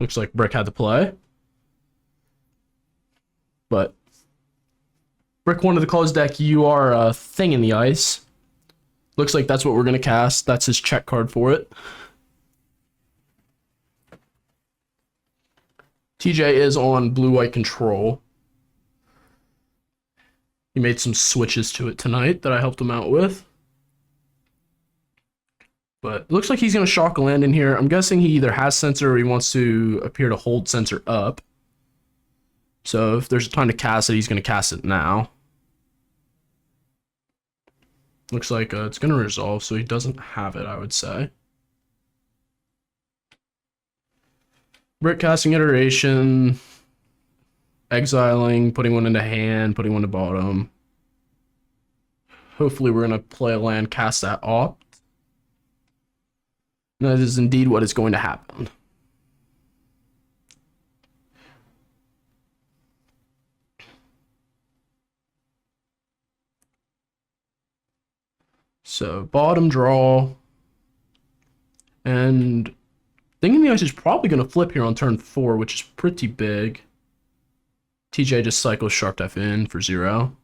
Looks like Brick had to play. But Brick wanted to call his deck, you are a thing in the ice. Looks like that's what we're going to cast. That's his check card for it. TJ is on blue-white control. He made some switches to it tonight that I helped him out with. But it looks like he's going to shock a land in here. I'm guessing he either has Censor or he wants to appear to hold Censor up. So if there's time to cast it, he's going to cast it now. Looks like it's going to resolve, so he doesn't have it, I would say. Brick casting iteration, exiling, putting one into hand, putting one to bottom. Hopefully we're going to play a land, cast that off. And that is indeed what is going to happen. So bottom draw. And Thinking the Ice is probably going to flip here on turn 4, which is pretty big. TJ just cycles Sharp F in for 0.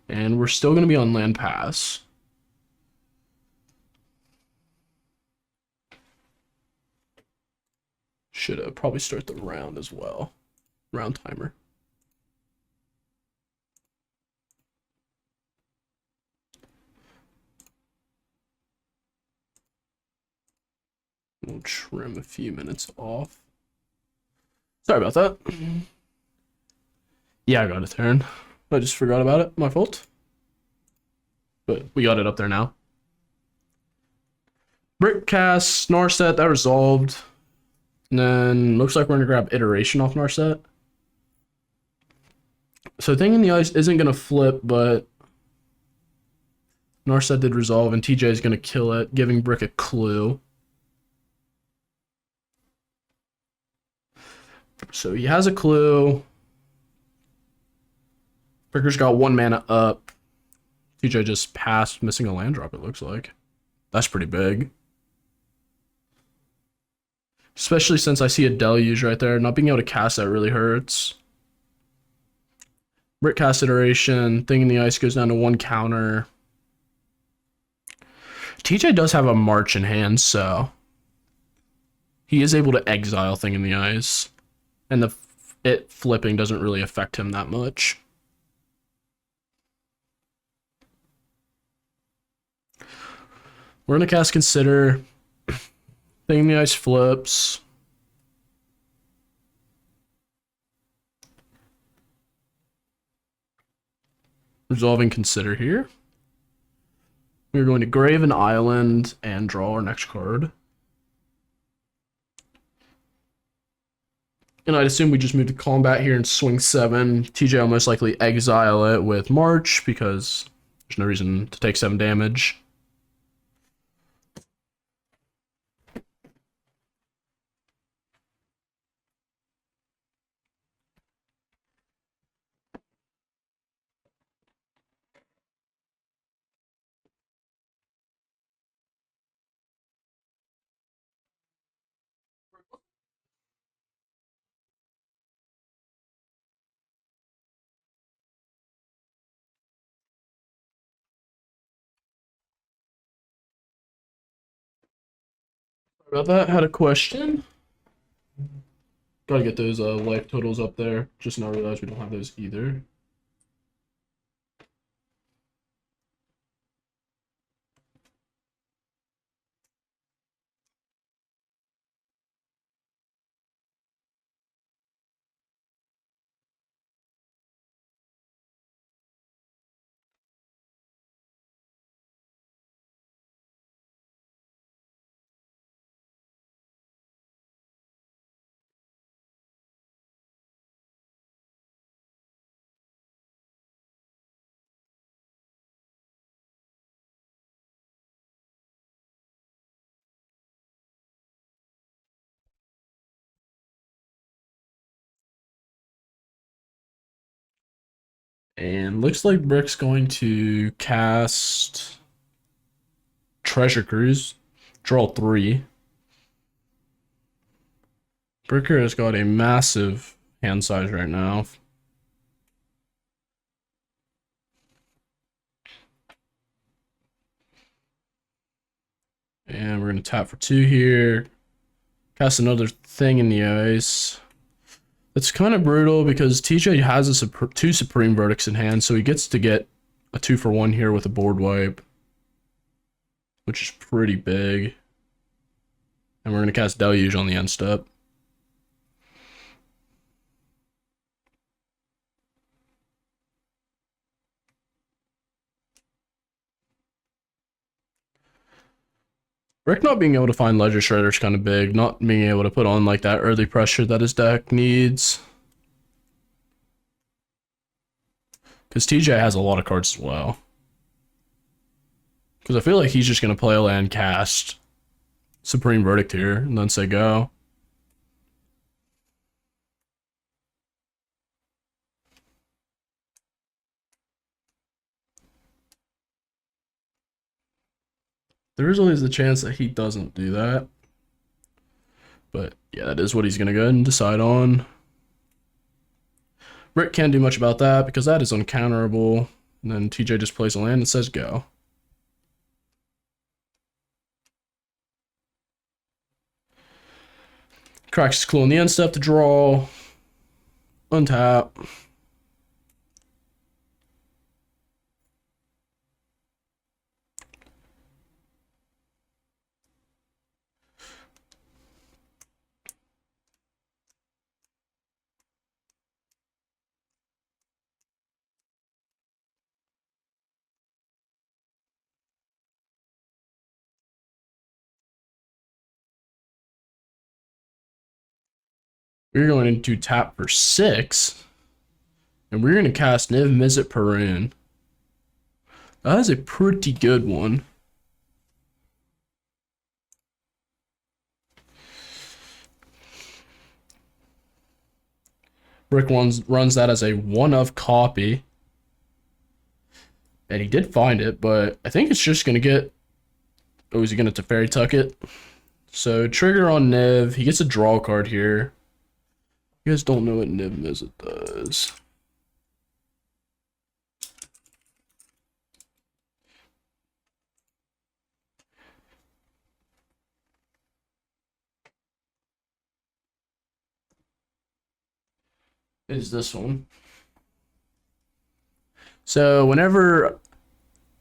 And we're still going to be on land pass. Should probably start the round as well. Round timer. We'll trim a few minutes off. Sorry about that. Yeah, I got a turn. I just forgot about it. My fault. But we got it up there now. Brick cast, Narset, that resolved. And then looks like we're going to grab Iteration off Narset. So Thinking the Ice isn't going to flip, but Narset did resolve, and TJ is going to kill it, giving Brick a clue. So he has a clue. Bricker's got 1 mana up. TJ just passed, missing a land drop, it looks like. That's pretty big. Especially since I see a deluge right there. Not being able to cast that really hurts. Brick cast iteration. Thinking the Ice goes down to 1 counter. TJ does have a March in hand, so he is able to exile Thinking the Ice. And it flipping doesn't really affect him that much. We're going to cast Consider. Thinking the Ice flips. Resolving Consider here. We're going to grave an island and draw our next card. And I'd assume we just move to combat here and swing 7. TJ will most likely exile it with March because there's no reason to take 7 damage. About that, had a question. Gotta get those life totals up there. Just now realized we don't have those either. And looks like Brick's going to cast Treasure Cruise. Draw 3. Bricker has got a massive hand size right now. And we're going to tap for 2 here. Cast another thing in the ice. It's kind of brutal because TJ has 2 Supreme Verdicts in hand, so he gets to get a 2-for-1 here with a board wipe, which is pretty big. And we're going to cast Deluge on the end step. Rick not being able to find Ledger Shredder is kind of big. Not being able to put on like that early pressure that his deck needs. Because TJ has a lot of cards as well. Because I feel like he's just going to play a land, cast Supreme Verdict here, and then say go. There is always the chance that he doesn't do that. But yeah, that is what he's going to go ahead and decide on. Rick can't do much about that because that is uncounterable. And then TJ just plays a land and says go. Cracks his clue on the end step to draw. Untap. We're going into tap for 6. And we're going to cast Niv Mizzet Perun. That is a pretty good one. Rick runs that as a 1-of copy. And he did find it, but I think it's just going to get... Oh, is he going to Teferi Tuck it? So, trigger on Niv. He gets a draw card here. You guys don't know what Niv Mizzet does. Is this one. So, whenever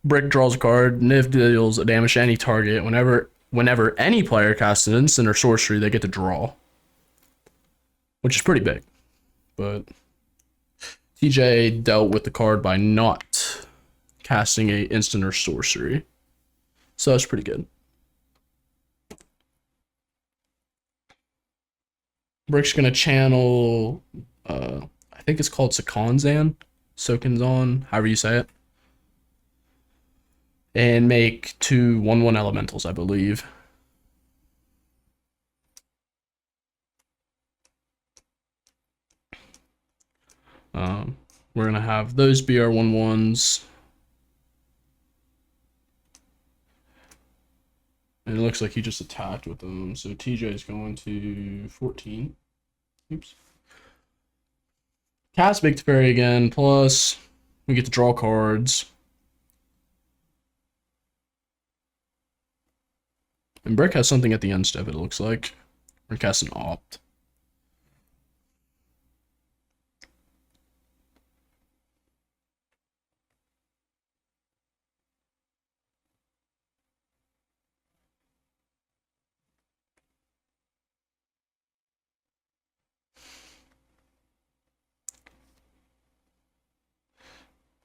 Brick draws a card, Niv deals a damage to any target. Whenever any player casts an instant or sorcery, they get to draw. Which is pretty big. But TJ dealt with the card by not casting a instant or sorcery. So that's pretty good. Brick's gonna channel I think it's called Sokinzan, however you say it. And make 2 1/1 elementals, I believe. We're gonna have those be our 1/1s. And it looks like he just attacked with them. So TJ is going to 14. Oops. Cast Big Teferi again, plus we get to draw cards. And Brick has something at the end step, it looks like. We're casting Opt.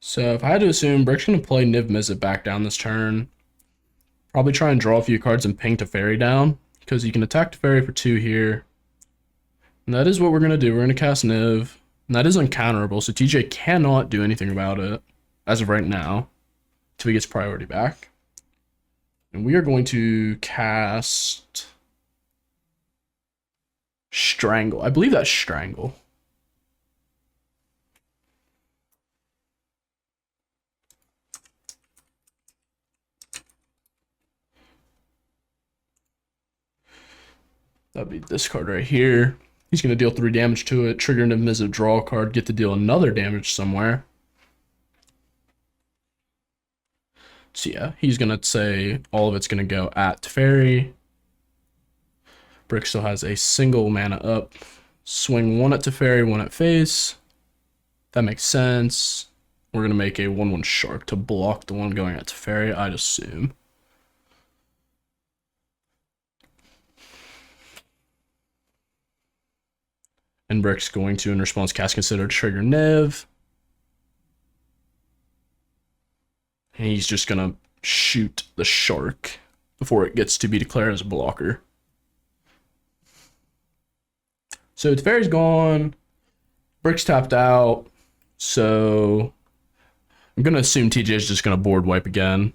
So if I had to assume, Brick's going to play Niv Mizzet back down this turn. Probably try and draw a few cards and ping Teferi down, because you can attack Teferi for 2 here. And that is what we're going to do. We're going to cast Niv. And that is uncounterable, so TJ cannot do anything about it, as of right now, until he gets priority back. And we are going to cast Strangle. I believe that's Strangle. That'd be this card right here. He's going to deal 3 damage to it, trigger Niv Mizzet, draw a card, get to deal another damage somewhere. So yeah, he's going to say all of it's going to go at Teferi. Brick still has a single mana up. Swing 1 at Teferi, 1 at face. That makes sense. We're going to make a 1/1 shark to block the one going at Teferi, I'd assume. And Brick's going to, in response, cast Consider, trigger Niv. And he's just going to shoot the shark before it gets to be declared as a blocker. So Teferi's gone. Brick's tapped out. So I'm going to assume TJ is just going to board wipe again.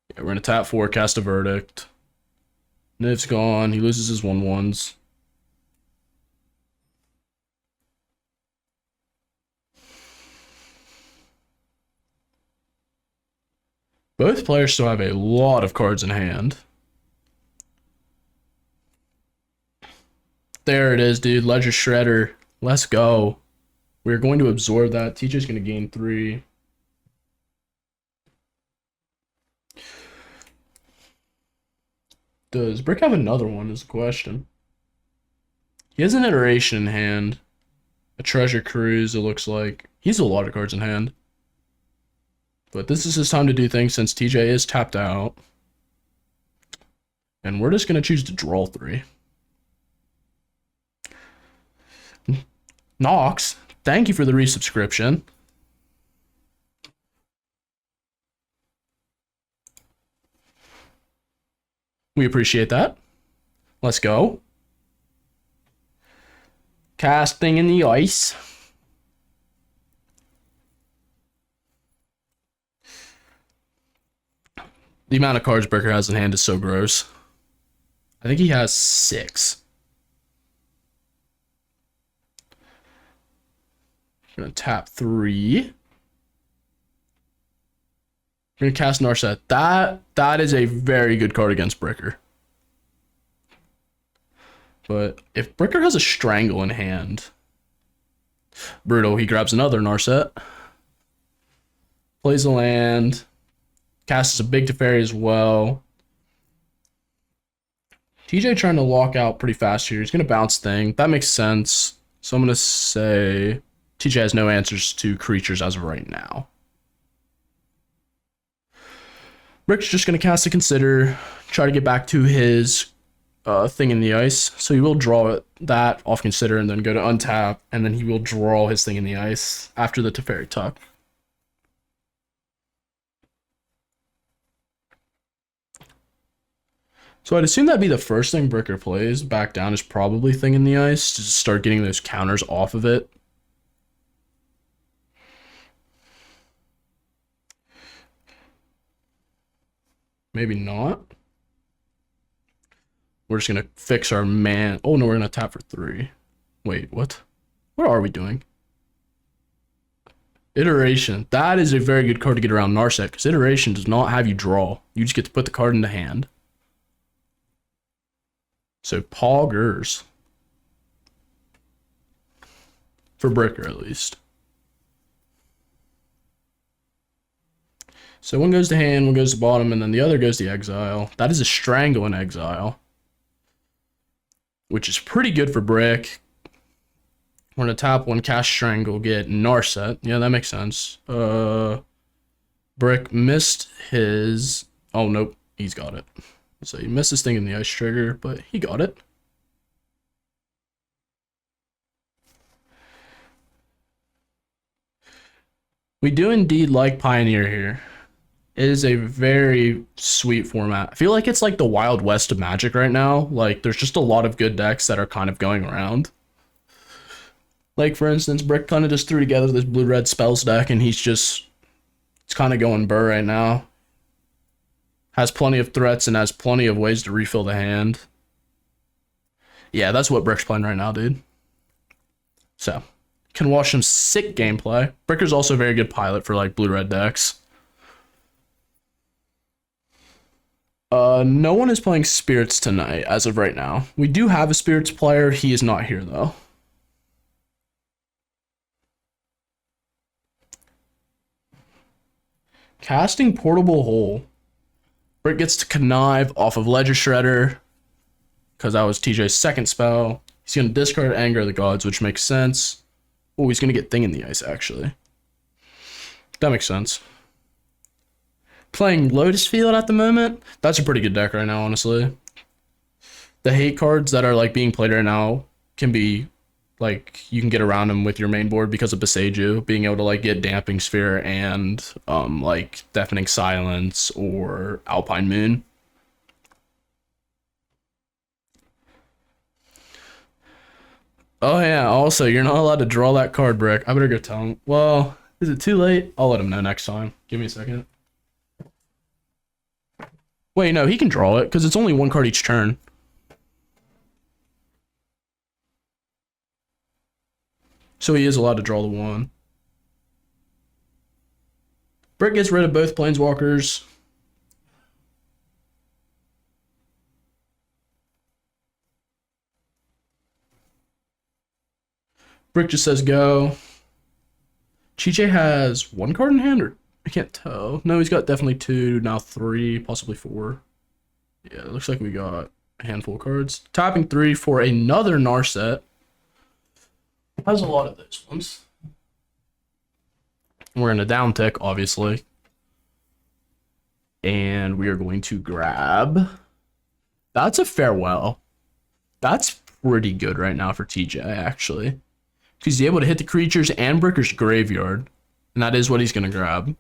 Yeah, we're going to tap 4, cast a Verdict. Niv's gone. He loses his 1/1s. Both players still have a lot of cards in hand. There it is, dude. Ledger Shredder. Let's go. We're going to absorb that. TJ's going to gain 3. Does Brick have another one is the question. He has an iteration in hand. A Treasure Cruise, it looks like. He has a lot of cards in hand. But this is his time to do things since TJ is tapped out. And we're just going to choose to draw 3. Nox, thank you for the resubscription. We appreciate that. Let's go. Casting in the ice. The amount of cards Bricker has in hand is so gross. I think he has 6. I'm gonna tap 3. We're gonna cast Narset. That is a very good card against Bricker. But if Bricker has a Strangle in hand, brutal. He grabs another Narset, plays a land, casts a big Teferi as well. TJ trying to lock out pretty fast here. He's gonna bounce thing. That makes sense. So I'm gonna say TJ has no answers to creatures as of right now. Brick's just going to cast a Consider, try to get back to his thing in the ice. So he will draw that off Consider and then go to untap, and then he will draw his thing in the ice after the Teferi tuck. So I'd assume that'd be the first thing Bricker plays. Back down is probably thing in the ice to just start getting those counters off of it. Maybe not. We're just going to fix our man. Oh, no, we're going to tap for 3. Wait, what? What are we doing? Iteration. That is a very good card to get around Narset, because Iteration does not have you draw. You just get to put the card in the hand. So, Poggers. For Bricker, at least. So one goes to hand, one goes to bottom, and then the other goes to exile. That is a Strangle in exile, which is pretty good for Brick. We're going to tap 1, cast Strangle, get Narset. Yeah, that makes sense. Brick missed his... Oh, nope, he's got it. So he missed his thing in the ice trigger, but he got it. We do indeed like Pioneer here. It is a very sweet format. I feel like it's like the Wild West of Magic right now. Like, there's just a lot of good decks that are kind of going around. Like, for instance, Brick kind of just threw together this blue-red spells deck, and it's kind of going burr right now. Has plenty of threats and has plenty of ways to refill the hand. Yeah, that's what Brick's playing right now, dude. So, can watch some sick gameplay. Bricker's also a very good pilot for, like, blue-red decks. No one is playing Spirits tonight as of right now. We do have a Spirits player. He is not here though. Casting Portable Hole. Brick gets to connive off of Ledger Shredder because that was TJ's second spell. He's going to discard Anger of the Gods, which makes sense. Oh, he's going to get Thing in the Ice, actually. That makes sense. Playing Lotus Field at the moment. That's a pretty good deck right now, honestly. The hate cards that are like being played right now can be like you can get around them with your main board because of Beseiju being able to like get Damping Sphere and like Deafening Silence or Alpine Moon. Oh yeah, also you're not allowed to draw that card, Brick. I better go tell him. Well, is it too late? I'll let him know next time. Give me a second. Wait, no, he can draw it because it's only one card each turn. So he is allowed to draw the one. Brick gets rid of both Planeswalkers. Brick just says go. TJ has one card in hand, or I can't tell. No, he's got definitely two, now three, possibly four. Yeah, it looks like we got a handful of cards. Tapping 3 for another Narset. Has a lot of those ones. We're in a down tick, obviously. And we are going to grab... That's a Farewell. That's pretty good right now for TJ, actually. He's able to hit the creatures and Bricker's Graveyard. And that is what he's going to grab.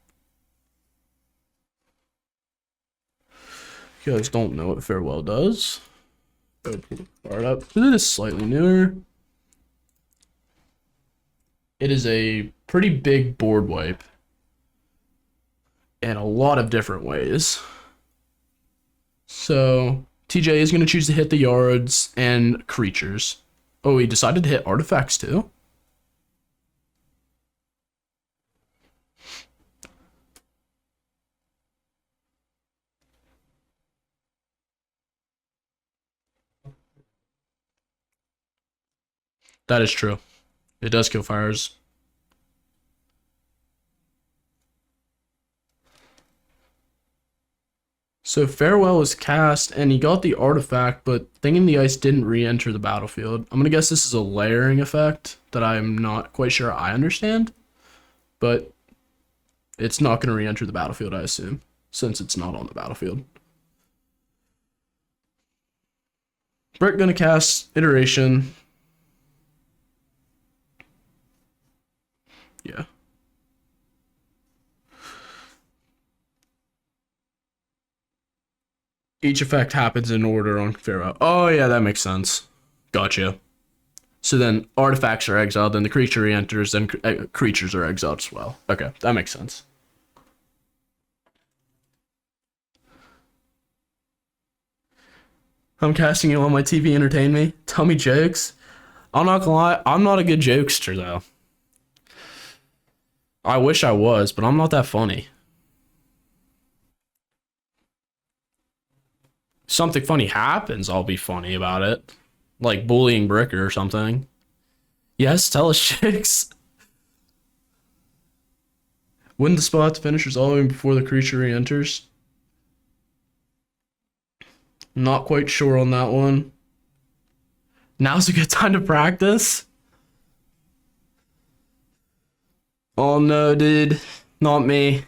You guys don't know what Farewell does. Go pull the card up. It is slightly newer. It is a pretty big board wipe. In a lot of different ways. So, TJ is going to choose to hit the yards and creatures. Oh, he decided to hit artifacts too? That is true. It does kill fires. So Farewell is cast, and he got the artifact, but Thing in the Ice didn't re-enter the battlefield. I'm gonna guess this is a layering effect that I'm not quite sure I understand, but it's not gonna re-enter the battlefield, I assume, since it's not on the battlefield. Brick gonna cast Iteration. Yeah. Each effect happens in order on Farewell. Oh, yeah, that makes sense. Gotcha. So then artifacts are exiled, then the creature re-enters, then creatures are exiled as well. Okay, that makes sense. I'm casting you on my TV, entertain me. Tell me jokes. I'm not gonna lie, I'm not a good jokester, though. I wish I was, but I'm not that funny. Something funny happens, I'll be funny about it. Like bullying Bricker or something. Yes, tell us, chicks. When the spot finish resolving before the creature re-enters. Not quite sure on that one. Now's a good time to practice. Oh no, dude. Not me.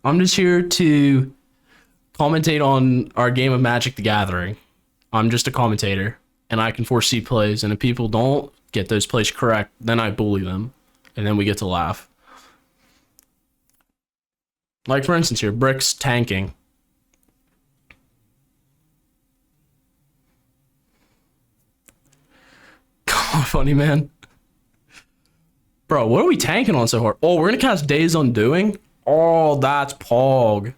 I'm just here to commentate on our game of Magic the Gathering. I'm just a commentator, and I can foresee plays, and if people don't get those plays correct, then I bully them, and then we get to laugh. Like, for instance here, Brick's tanking. Come on, funny man. Bro, what are we tanking on so hard? Oh, we're gonna cast Days Undoing? Oh, that's Pog.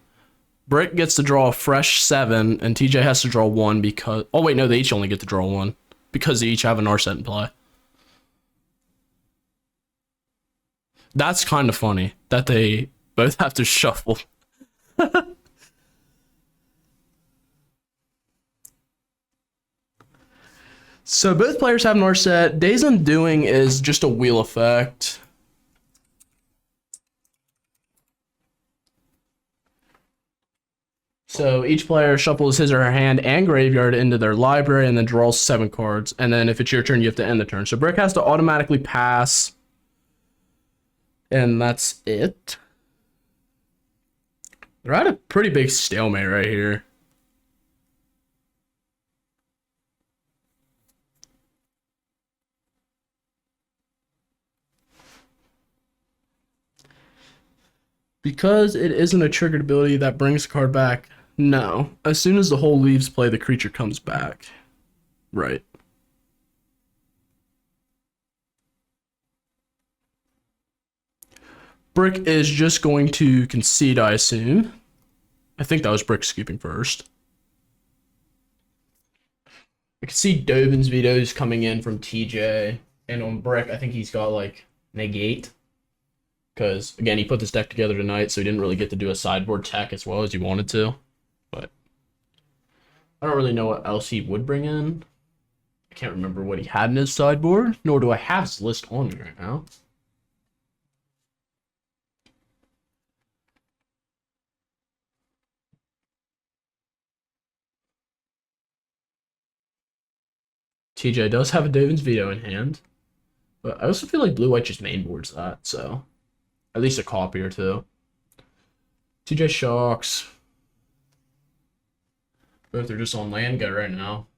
Brick gets to draw a fresh 7, and TJ has to draw 1 because... Oh, wait, no, they each only get to draw 1. Because they each have an Narset in play. That's kind of funny, that they both have to shuffle. So both players have Narset. Days Undoing is just a wheel effect. So each player shuffles his or her hand and graveyard into their library and then draws 7 cards. And then if it's your turn, you have to end the turn. So Brick has to automatically pass. And that's it. They're at a pretty big stalemate right here. Because it isn't a triggered ability that brings a card back, no. As soon as the hole leaves play, the creature comes back. Right. Brick is just going to concede, I assume. I think that was Brick scooping first. I can see Dobin's vetoes coming in from TJ. And on Brick, I think he's got like negate. Because, again, he put this deck together tonight, so he didn't really get to do a sideboard tech as well as he wanted to. But I don't really know what else he would bring in. I can't remember what he had in his sideboard, nor do I have his list on me right now. TJ does have a Dovin's Veto in hand, but I also feel like Blue-White just mainboards that, so at least a copy or two. TJ shocks. Both are just on land go right now.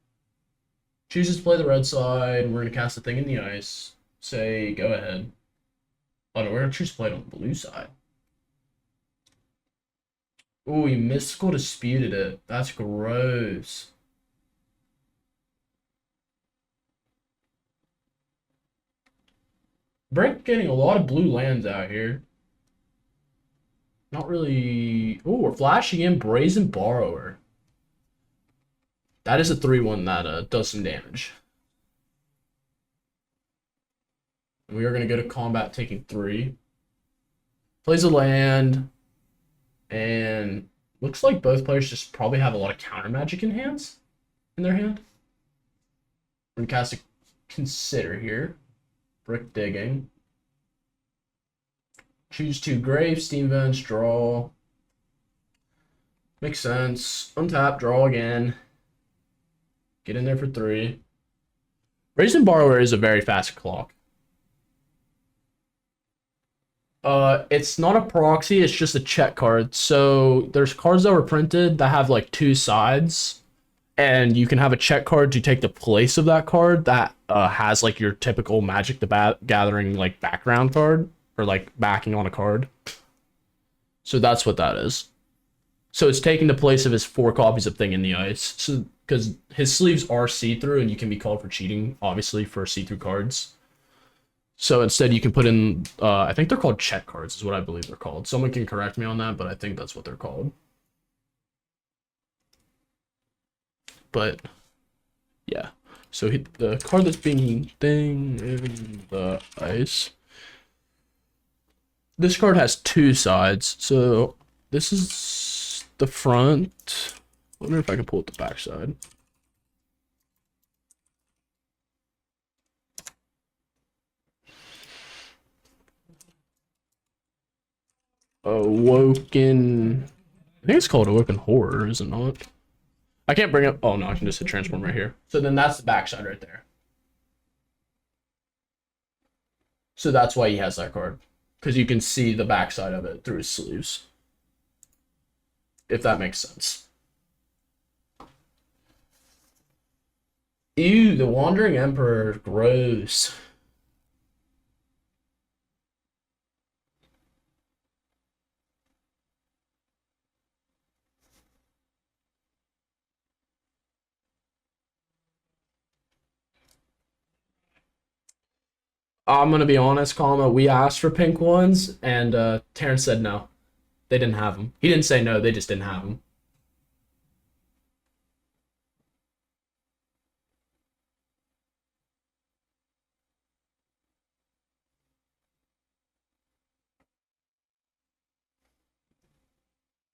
Chooses to play the red side. We're going to cast a thing in the ice. Say, go ahead. Oh, no, we're going to choose to play it on the blue side. Ooh, he mystical disputed it. That's gross. Brick getting a lot of blue lands out here. Not really. Oh, we're flashing in Brazen Borrower. That is a 3/1 that does some damage. We are going to go to combat taking 3. Plays a land. And looks like both players just probably have a lot of counter magic in their hand. We're going to cast a Consider here. Brick digging. Choose 2 graves, steam vents, draw. Makes sense. Untap, draw again. Get in there for 3. Brazen Borrower is a very fast clock. It's not a proxy, it's just a check card. So there's cards that were printed that have like 2 sides, and you can have a check card to take the place of that card that has like your typical Magic the Gathering like background card or like backing on a card. So that's what that is. So it's taking the place of his 4 copies of Thing in the Ice. So because his sleeves are see-through and you can be called for cheating, obviously, for see-through cards. So instead you can put in, I think they're called check cards is what I believe they're called. Someone can correct me on that, but I think that's what they're called. But, yeah. So the card that's being Thing in the Ice. This card has 2 sides. So this is the front. I wonder if I can pull it the back side. Awoken. I think it's called Awoken Horror, is it not? I can't bring up. Oh no, I can just hit transform right here. So then that's the backside right there. So that's why he has that card, because you can see the backside of it through his sleeves. If that makes sense. Ew, the Wandering Emperor, gross. I'm gonna be honest, Kama. We asked for pink ones, and Terrence said no. They didn't have them. He didn't say no. They just didn't have them.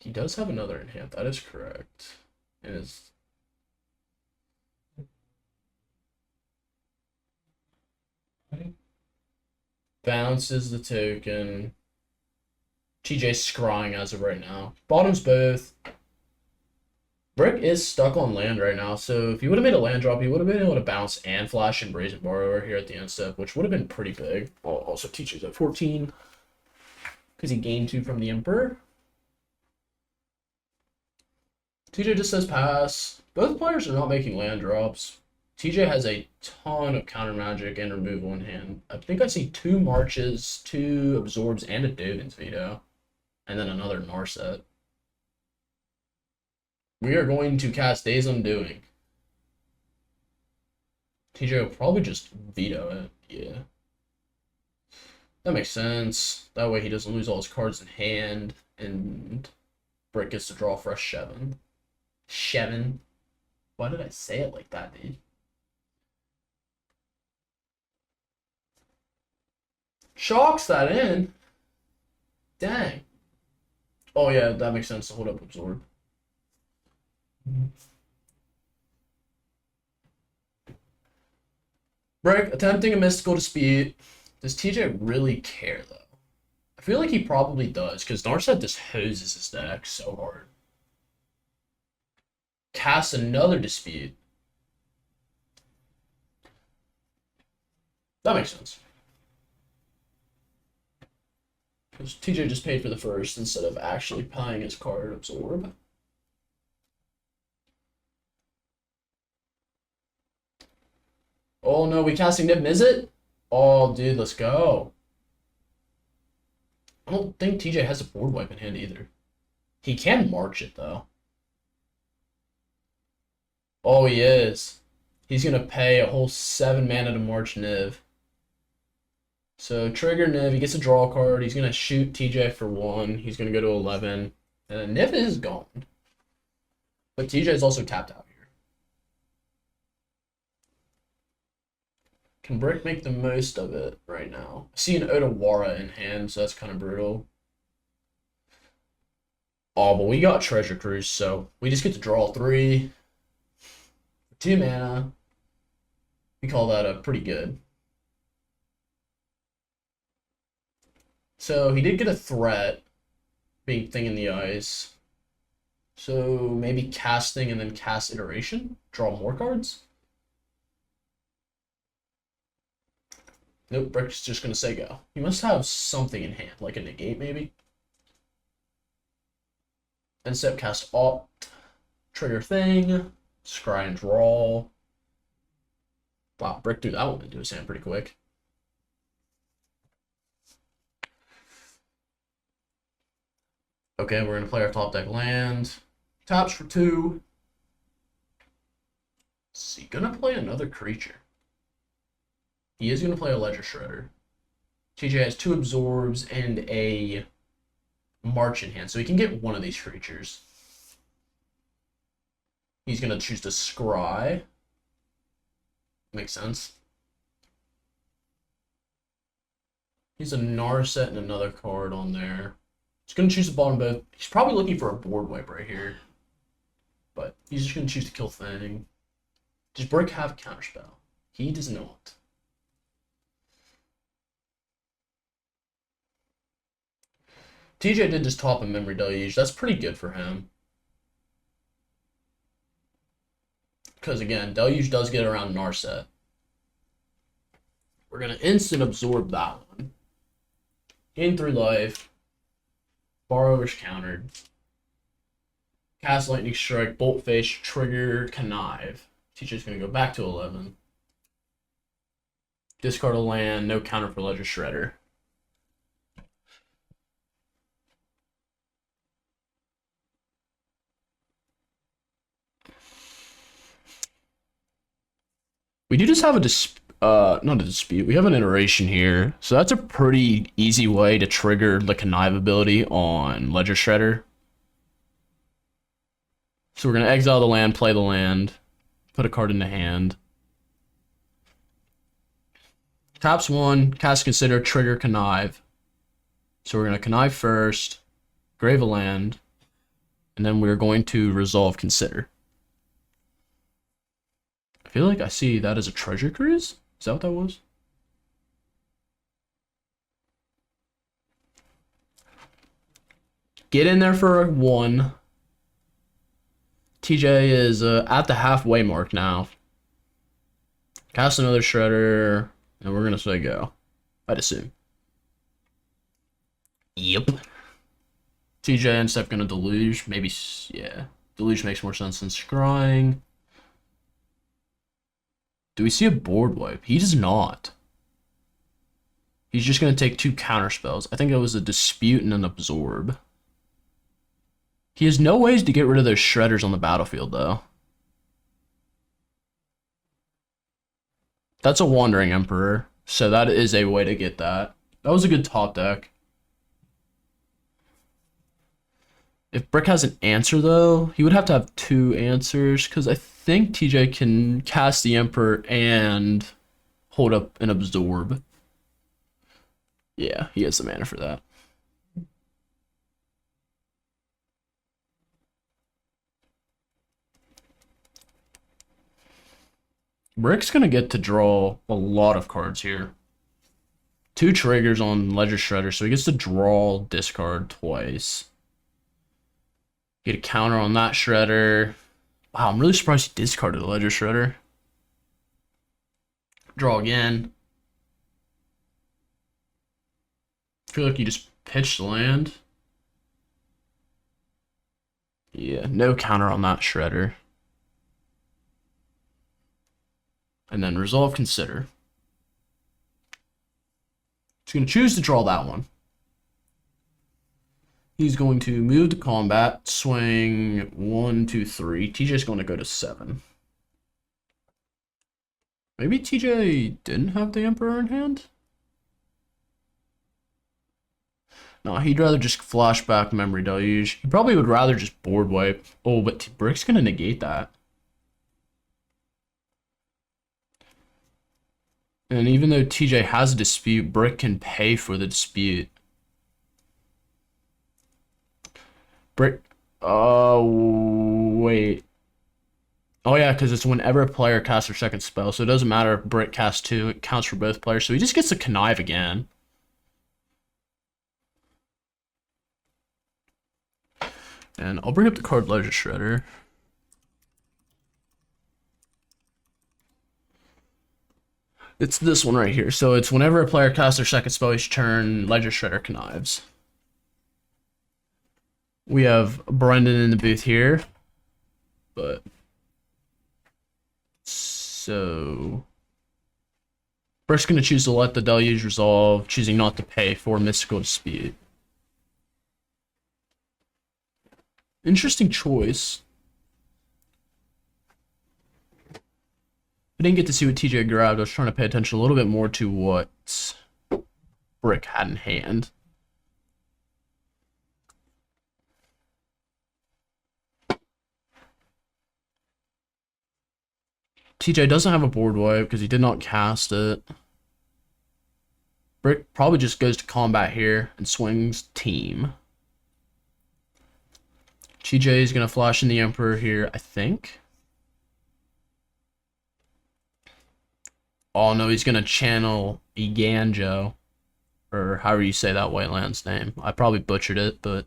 He does have another in hand. That is correct. And is Bounces the token. TJ's scrying as of right now. Bottoms both. Brick is stuck on land right now, so if he would have made a land drop, he would have been able to bounce and flash and Brazen Borrower here at the end step, which would have been pretty big. Also, TJ's at 14 because he gained 2 from the Emperor. TJ just says pass. Both players are not making land drops. TJ has a ton of counter magic and removal in hand. I think I see 2 marches, 2 absorbs, and a Dovin's Veto. And then another Narset. We are going to cast Days Undoing. TJ will probably just veto it. Yeah. That makes sense. That way he doesn't lose all his cards in hand. And Brick gets to draw a fresh Shevin. Shevin. Why did I say it like that, dude? Chalks that in. Dang. Oh yeah, that makes sense to hold up Absorb. Brick attempting a mystical dispute. Does TJ really care though? I feel like he probably does, because Narset just hoses his deck so hard. Casts another dispute. That makes sense. Because TJ just paid for the first instead of actually playing his card Absorb. Oh no, we casting Niv Mizzet? Oh dude, let's go. I don't think TJ has a board wipe in hand either. He can march it though. Oh, he is. He's gonna pay a whole 7 mana to march Niv. So trigger Niv, he gets a draw card, he's gonna shoot TJ for 1, he's gonna go to 11, and then Niv is gone. But TJ is also tapped out here. Can Brick make the most of it right now? I see an Odawara in hand, so that's kind of brutal. Oh, but we got Treasure Cruise, so we just get to draw 3. 2 mana. We call that a pretty good. So he did get a threat, being Thing in the Ice. So maybe casting and then cast Iteration? Draw more cards? Nope, Brick's just going to say go. He must have something in hand, like a negate maybe. And step cast Opt. Trigger Thing. Scry and draw. Wow, Brick threw that one into his hand pretty quick. Okay, we're going to play our top deck land. Taps for 2. Is he going to play another creature? He is going to play a Ledger Shredder. TJ has 2 absorbs and a March in hand, so he can get one of these creatures. He's going to choose to scry. Makes sense. He's a Narset and another card on there. He's going to choose the bottom both. He's probably looking for a board wipe right here. But he's just going to choose to kill Thing. Does Brick have Counterspell? He does not. TJ did just top a Memory Deluge. That's pretty good for him. Because again, Deluge does get around Narset. We're going to instant absorb that one. Gain 3 life. Borrower's countered. Cast Lightning Strike, Bolt Face, trigger, Connive. TJ's going to go back to 11. Discard a land, no counter for Ledger Shredder. We do just have a not a dispute. We have an iteration here. So that's a pretty easy way to trigger the Connive ability on Ledger Shredder. So we're going to exile the land, play the land, put a card in the hand. Taps 1, cast Consider, trigger Connive. So we're going to Connive first, grave a land, and then we're going to resolve Consider. I feel like I see that as a Treasure Cruise. Is that what that was? Get in there for a 1. TJ is at the halfway mark now. Cast another Shredder, and we're going to say go. I'd assume. Yep. TJ ends up going to Deluge. Maybe, yeah. Deluge makes more sense than Scrying. Do we see a board wipe? He does not. He's just going to take 2 counter spells. I think it was a Dispute and an Absorb. He has no ways to get rid of those Shredders on the battlefield, though. That's a Wandering Emperor, so that is a way to get that. That was a good top deck. If Brick has an answer, though, he would have to have 2 answers, because I think TJ can cast the Emperor and hold up an Absorb. Yeah, he has the mana for that. Brick's going to get to draw a lot of cards here. 2 triggers on Ledger Shredder, so he gets to draw, discard twice. Get a counter on that Shredder. Wow, I'm really surprised he discarded a Ledger Shredder. Draw again. I feel like he just pitched the land. Yeah, no counter on that Shredder. And then Resolve Consider. He's going to choose to draw that one. He's going to move to combat, swing 1, 2, 3. TJ's going to go to 7. Maybe TJ didn't have the Emperor in hand? No, he'd rather just flashback Memory Deluge. He probably would rather just board wipe. Oh, but Brick's going to negate that. And even though TJ has a dispute, Brick can pay for the dispute. Brick. Oh, wait. Oh, yeah, because it's whenever a player casts their second spell. So it doesn't matter if Brick casts 2. It counts for both players. So he just gets to connive again. And I'll bring up the card Ledger Shredder. It's this one right here. So it's whenever a player casts their second spell each turn, Ledger Shredder connives. We have Brendan in the booth here. But so Brick's going to choose to let the Deluge resolve, choosing not to pay for Mystical Dispute. Interesting choice. I didn't get to see what TJ grabbed. I was trying to pay attention a little bit more to what Brick had in hand. TJ doesn't have a board wipe because he did not cast it. Brick probably just goes to combat here and swings team. TJ is going to flash in the Emperor here, I think. Oh no, he's going to channel Iganjo, or however you say that white land's name. I probably butchered it, but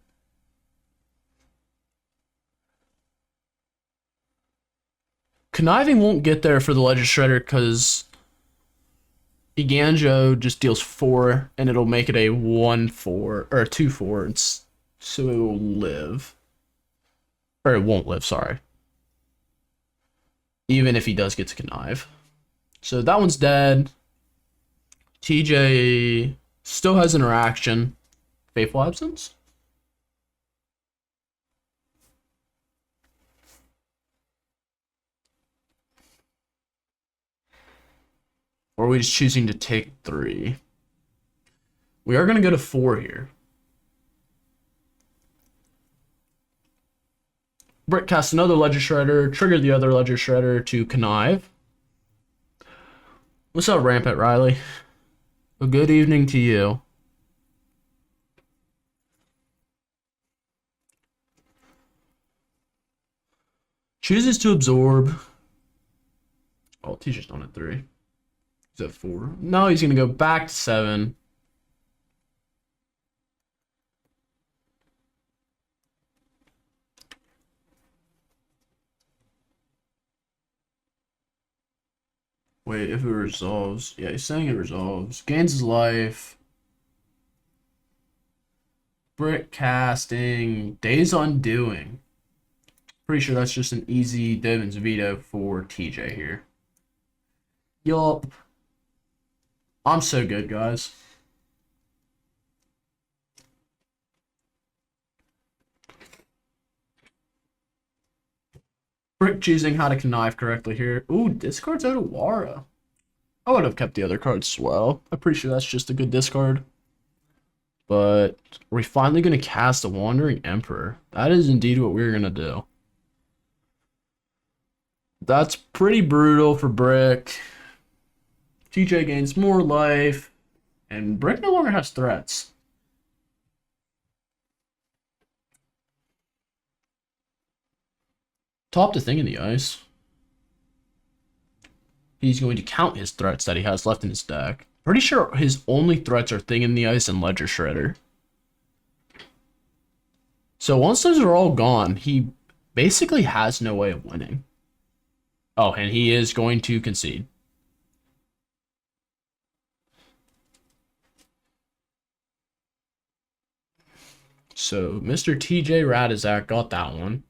conniving won't get there for the Ledger Shredder because Iganjo just deals 4, and it'll make it a 1-4 or a 2-4, so it will live. Or it won't live, sorry. Even if he does get to connive. So that one's dead. TJ still has interaction. Faithful Absence? Or are we just choosing to take 3? We are going to go to 4 here. Brick casts another Ledger Shredder, trigger the other Ledger Shredder to connive. What's up, Rampant Riley? A good evening to you. Chooses to absorb. Oh, TJ's not at 3. He's at 4. No, he's going to go back to 7. Wait, if it resolves. Yeah, he's saying it resolves. Gains his life. Brick casting. Days undoing. Pretty sure that's just an easy Devin's veto for TJ here. Yup. I'm so good, guys. Brick choosing how to connive correctly here. Ooh, discards out of Wara. I would have kept the other cards as well. I'm pretty sure that's just a good discard. But are we finally going to cast a Wandering Emperor? That is indeed what we're going to do. That's pretty brutal for Brick. TJ gains more life. And Brick no longer has threats. Top the thing in the ice. He's going to count his threats that he has left in his deck. Pretty sure his only threats are Thing in the Ice and Ledger Shredder. So once those are all gone, he basically has no way of winning. Oh, and he is going to concede. So Mr. TJ Radizak got that one.